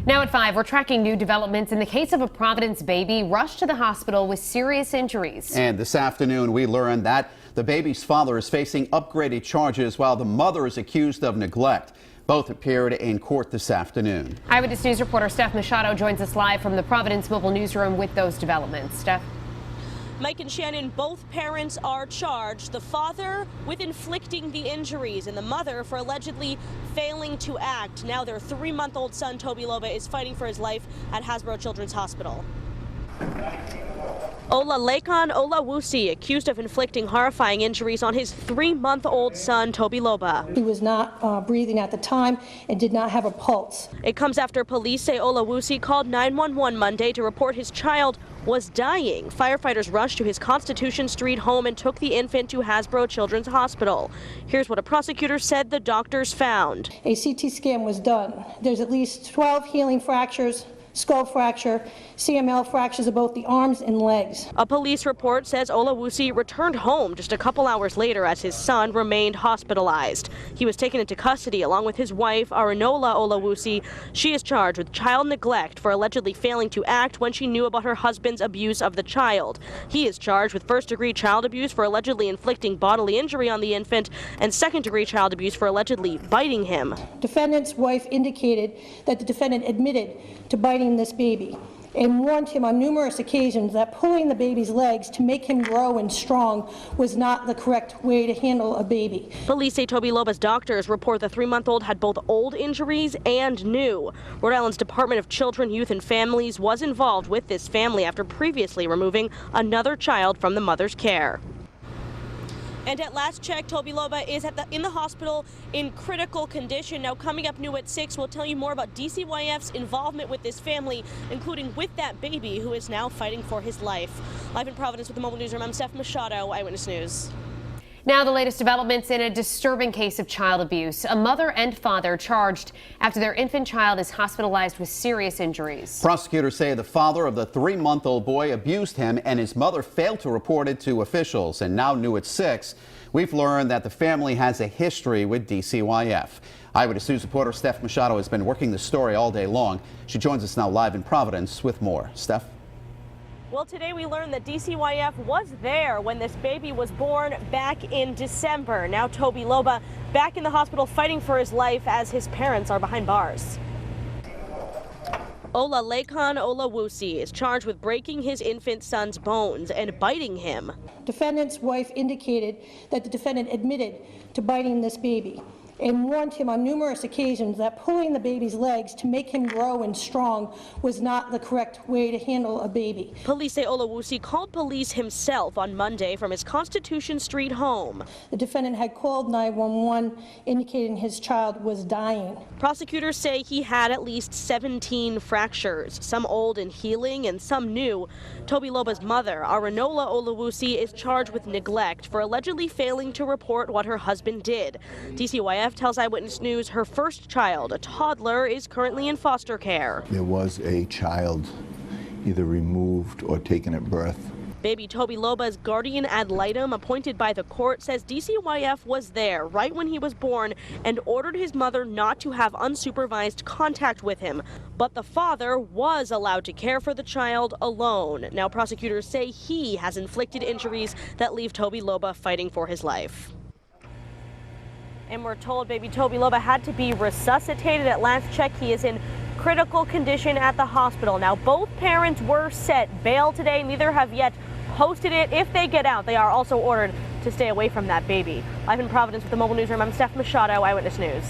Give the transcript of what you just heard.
Now at 5, we're tracking new developments in the case of a Providence baby rushed to the hospital with serious injuries. And this afternoon, we learned that the baby's father is facing upgraded charges while the mother is accused of neglect. Both appeared in court this afternoon. Eyewitness News reporter Steph Machado joins us live from the Providence Mobile Newsroom with those developments. Steph. Mike and Shannon, both parents are charged. The father with inflicting the injuries and the mother for allegedly failing to act. Now their 3-month-old son, Toby Loba, is fighting for his life at Hasbro Children's Hospital. Olalekan Olawusi accused of inflicting horrifying injuries on his 3-month-old son, Toby Loba. He was not breathing at the time and did not have a pulse. It comes after police say Olawusi called 911 Monday to report his child was dying. Firefighters rushed to his Constitution Street home and took the infant to Hasbro Children's Hospital. Here's what a prosecutor said the doctors found. A CT scan was done. There's at least 12 healing fractures, skull fracture, CML fractures of both the arms and legs. A police report says Olawusi returned home just a couple hours later as his son remained hospitalized. He was taken into custody along with his wife, Arinola Olawusi. She is charged with child neglect for allegedly failing to act when she knew about her husband's abuse of the child. He is charged with first-degree child abuse for allegedly inflicting bodily injury on the infant and second-degree child abuse for allegedly biting him. Defendant's wife indicated that the defendant admitted to biting this baby and warned him on numerous occasions that pulling the baby's legs to make him grow and strong was not the correct way to handle a baby. Police say Toby Loba's doctors report the 3-month-old had both old injuries and new. Rhode Island's Department of Children, Youth and Families was involved with this family after previously removing another child from the mother's care. And at last check, Toby Loba is in the hospital in critical condition. Now, coming up new at 6, we'll tell you more about DCYF's involvement with this family, including with that baby who is now fighting for his life. Live in Providence with the Mobile Newsroom, I'm Steph Machado, Eyewitness News. Now the latest developments in a disturbing case of child abuse. A mother and father charged after their infant child is hospitalized with serious injuries. Prosecutors say the father of the 3-month-old boy abused him and his mother failed to report it to officials. And now new at 6, we've learned that the family has a history with DCYF. Eyewitness News reporter Steph Machado has been working the story all day long. She joins us now live in Providence with more. Steph? Well, today we learned that DCYF was there when this baby was born back in December. Now Toby Loba back in the hospital fighting for his life as his parents are behind bars. Olalekan Olawusi is charged with breaking his infant son's bones and biting him. Defendant's wife indicated that the defendant admitted to biting this baby and warned him on numerous occasions that pulling the baby's legs to make him grow and strong was not the correct way to handle a baby. Police say Olawusi called police himself on Monday from his Constitution Street home. The defendant had called 911 indicating his child was dying. Prosecutors say he had at least 17 fractures, some old and healing and some new. Toby Loba's mother, Arinola Olawusi, is charged with neglect for allegedly failing to report what her husband did. DCYF tells Eyewitness News her first child, a toddler, is currently in foster care. There was a child either removed or taken at birth. Baby Toby Loba's guardian ad litem, appointed by the court, says DCYF was there right when he was born and ordered his mother not to have unsupervised contact with him. But the father was allowed to care for the child alone. Now prosecutors say he has inflicted injuries that leave Toby Loba fighting for his life. And we're told baby Toby Loba had to be resuscitated. At last check, he is in critical condition at the hospital. Now, both parents were set bail today. Neither have yet posted it. If they get out, they are also ordered to stay away from that baby. Live in Providence with the Mobile Newsroom, I'm Steph Machado, Eyewitness News.